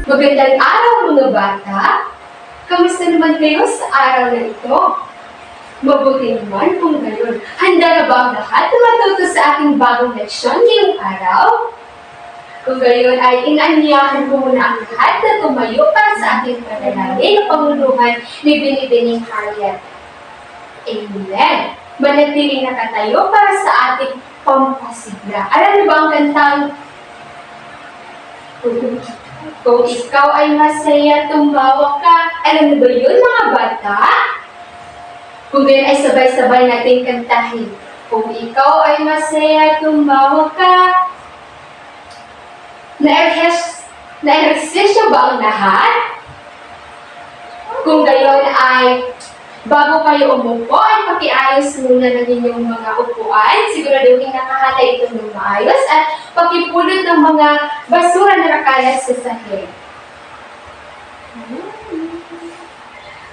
Magandang araw mga bata! Kamusta naman kayo sa araw na ito? Mabuti naman kung gayon. Handa na ba ang lahat na matuto sa ating bagong leksyon ngayong araw? Kung gayon ay inaanyahan ko muna ang lahat na tumayo para sa ating panalangin na panguluhan ni Binibining Harriet. Amen! Manatiling nakatayo para sa ating pampasigla. Alam niyo ba ang kantang kung ikaw ay masaya, tumawa ka? Alam niyo ba yun, mga bata? Kung gayon ay sabay-sabay natin kantahin. Kung ikaw ay masaya, tumawa ka. Na-exercise ba ang lahat? Kung gayon ay bago kayo umupo, ay pakiayos muna ng inyong mga upuan. Siguraduhin nakahanda ito ng maayos at pakipulot ng mga basura na nakalat sa sahig.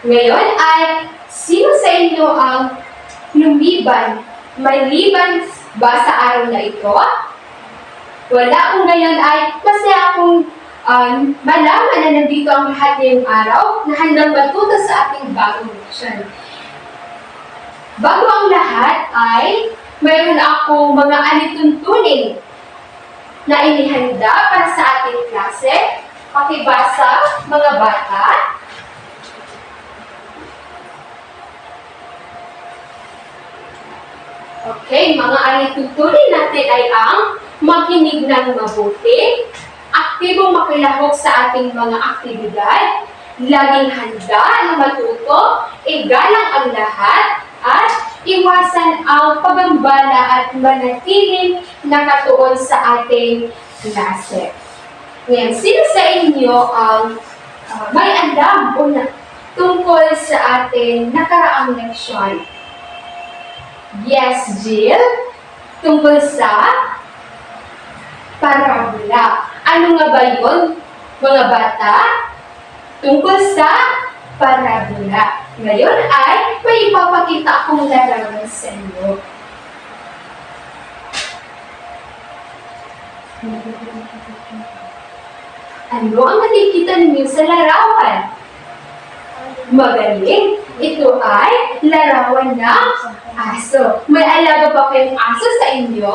Ngayon ay, sino sa inyo ang lumiban? May liban ba sa araw na ito? Wala. Kung ngayon ay, masaya akong malaman na nandito ang lahat ngayong araw na handang matuto sa ating bagong leksyon. Bago ang lahat ay mayroon ako mga alituntunin na inihanda para sa ating klase. Pakibasa, mga bata. Okay, mga alituntunin natin ay ang makinig ng mabuti, aktibong makilahok sa ating mga aktibidad, laging handa na matuto, igalang ang lahat, at iwasan ang pagambala at manatiling nakatuon sa ating klase. Ngayon, sino sa inyo ang may alam tungkol sa ating nakaraang leksyon? Yes, Jill? Tungkol sa parabola. Ano nga ba yun, mga bata? Tungkol sa parabola. Ngayon ay may ipapakita akong larawan sa inyo. Ano ang nakikita ninyo sa larawan? Magaling! Ito ay larawan ng aso. May alaga ba kayong aso sa inyo?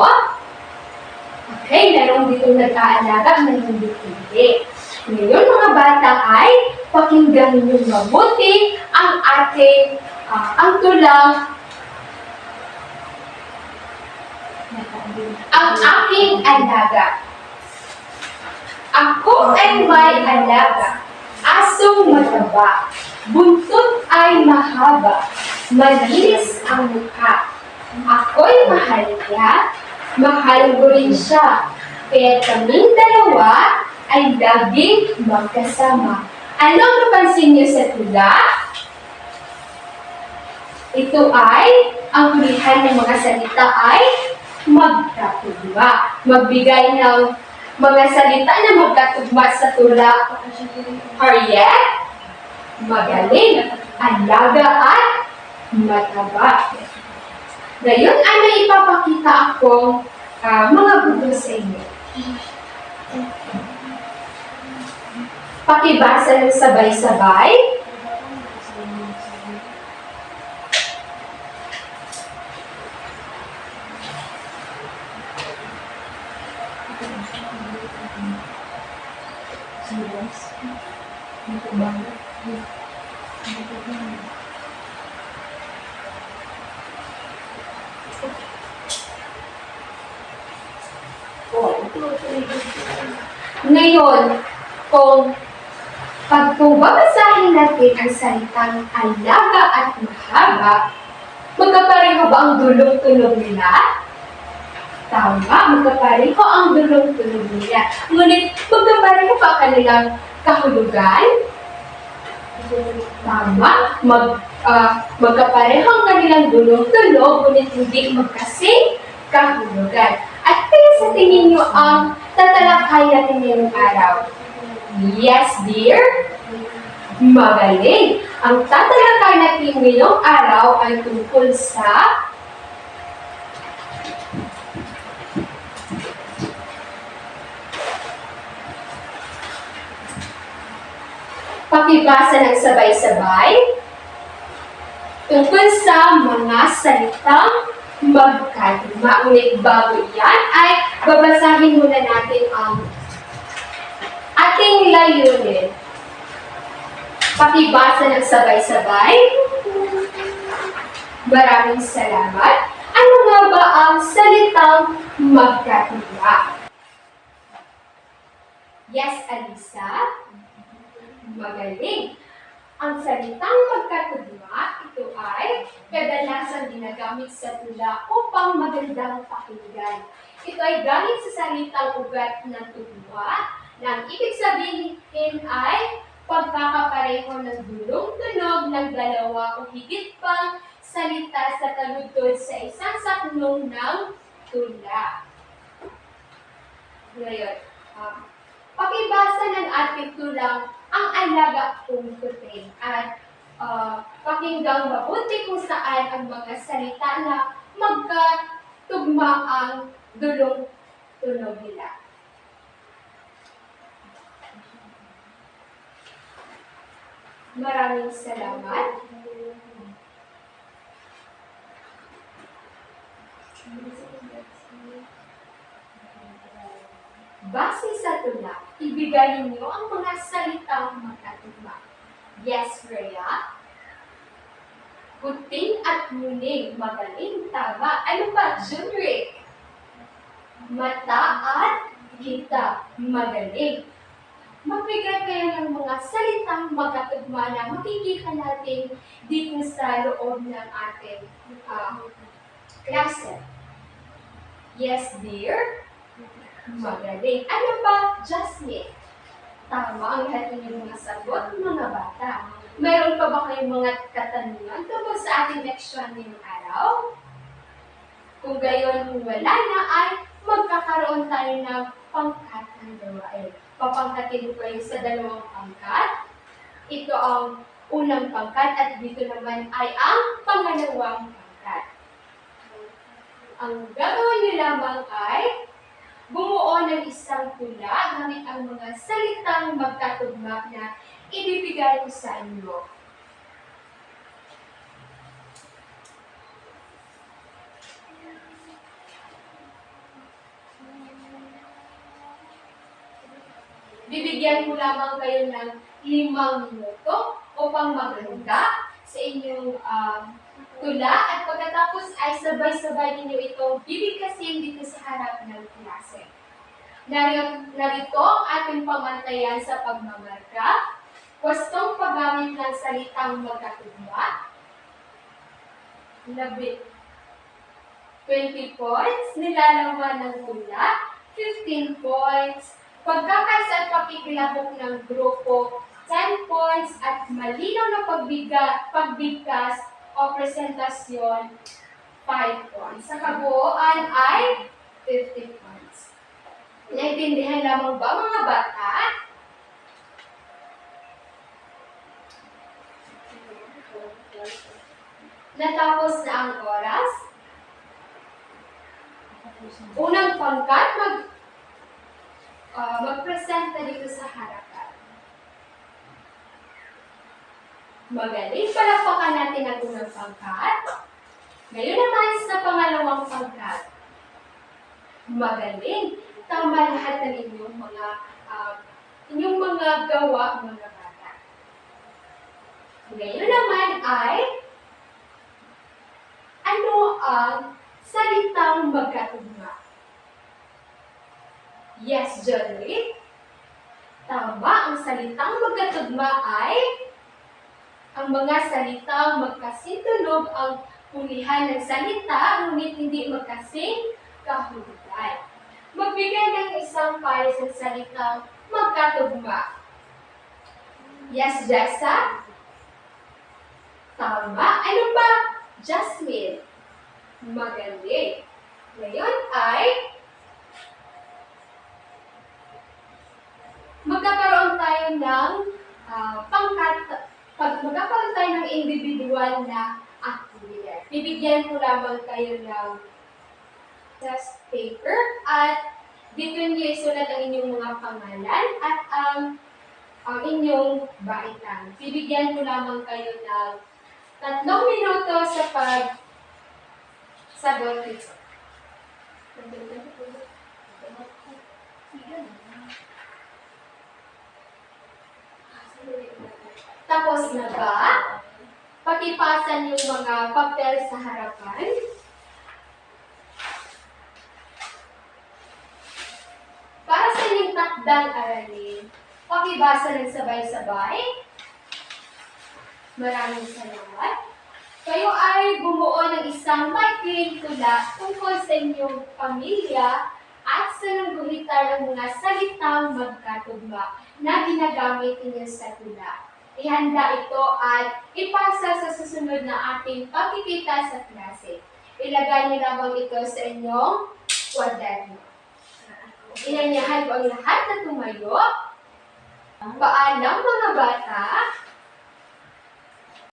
Okay, larong dito nag-aalaga, mayroong dito hindi. Ngayon, mga bata ay pakinggan niyo mabuti ang ating ang tulang ang aking alaga. Ako ay may alaga, asong mataba, buntot ay mahaba, malinis ang mukha. Ako'y mahal niya, mahal ko rin siya, kaya kaming dalawa ay laging magkasama. Anong napansin niyo sa tula? Ito ay, ang tulihan ng mga salita ay magkatugma. Magbigay ng mga salita na magkatugma sa tula. Harriet, magaling, alaga at mataba. Ngayon ay may ipapakita akong mga buto sa inyo. Pakibasa ng sabay-sabay. Ngayon, kung babasahin natin ang salitang alaga at mahaba, magkapareho ba ang dulong-tulong nila? Tama, magkapareho ang dulong-tulong nila. Ngunit, magkapareho ba kanilang kahulugan? Tama, magkapareho ang kanilang dulong-tulong, ngunit hindi magkasing kahulugan. At kaya sa tingin nyo ang tatalakay natin ngayong araw? Yes, dear? Magaling! Ang tatalakay natin ngayong araw ay tungkol sa Pakibasa ng sabay-sabay tungkol sa mga salitang magkatugma. Ngunit bago yan ay babasahin muna natin ang ating layunin. Pakibasa ng sabay-sabay. Maraming salamat. Ano nga ba ang salitang magkatugma? Yes, Alisa. Magaling. Ang salitang magkatugma, ito ay kadalasan ginagamit sa tula upang magandang pakinggan. Ito ay galing sa salitang ugat ng tugma, na ang ibig sabihin ay pagkakapareho ng dulong-tunog ng dalawa o higit pang salita sa taludtod sa isang saklong ng tula. Ngayon, pakibasa ng ating tulang ang alaga kong puting at pakinggang mabuti kung saan ang mga salita na magkatugma ang dulong-tunog nila. Maraming salamat. Base sa tula, ibigay ninyo ang mga salitang magkatugma. Yes, Rhea. Puting at muning, magaling, tama. Ano ba, Junrick? Mata at kita, magaling. Magbigay kayo ng mga salitang magkatugma na makikita natin dito sa loob ng ating klase. Yes, dear. Magaling. Ano ba, Jasmine? Tama ang lahat ng mga sagot, mga bata. Mayroon pa ba kayong mga katanungan tungkol sa ating leksyon ngayong araw? Kung gayon wala na ay magkakaroon tayo ng pangkat ng gawain. Papangkatin ko kayo sa dalawang pangkat. Ito ang unang pangkat at dito naman ay ang pangalawang pangkat. Ang gagawin niyo lamang ay bumuo ng isang tula gamit ang mga salitang magkatugma na ibibigay ko sa inyo. Bibigyan ko lamang kayo ng 5 minuto upang maghanda sa inyong tula at pagkatapos ay sabay-sabay ninyo itong bibigkasin dito sa harap ng klase. Narito ang ating pamantayan sa pagmamarka. Wastong paggamit ng salitang magkatugma. 20 points, nilalaman ng tula. 15 points. Pagkakaisa at pakikilahok ng grupo, 10 points at malinaw na pagbigkas o presentasyon, 5 points. Sa kabuuan ay 50 points. Naintindihan lamang ba mga bata? Natapos na ang oras. Unang pangkat, mag-present na dito sa harapan. Magaling, palakpakan natin ang unang pangkat. Ngayon naman sa pangalawang pangkat. Magaling, tama lahat ng inyong mga gawa, mga bata. Ngayon naman ay, ano ang salitang magkatugma? Yes, Johnny. Tama, ang salitang magkatugma ay ang mga salitang magkasintunog ang hulihan ng salita, ngunit hindi magkasing kahulugan. Magbigay ng isang pares ng salitang magkatugma. Yes, Jessa? Tama. Ano ba, Jasmine? Magaling. Ngayon ay magkakaroon tayo ng magkakaroon tayo ng individual na aktibidad. Bibigyan ko lamang kayo ng test paper at dito niyo isulat ang inyong mga pangalan at ang ang inyong baitan. Bibigyan ko lamang kayo ng 3 minuto sa pagsagot nito. Tapos na ba? Pakipasan yung mga papel sa harapan. Para sa inyong takdang aralin, pakibasa ng sabay-sabay. Maraming salamat. Kayo ay bumuo ng isang maikling tula tungkol sa inyong pamilya at sa nangguhitar ng mga salitang magkatugma na ginagamit ninyo sa tula. Ihanda ito at ipasa sa susunod na ating pagkikita sa klase. Ilagay niyo lamang ito sa inyong kwaderno. Inanyahan ko ang lahat na tumayo. Paalam mga bata.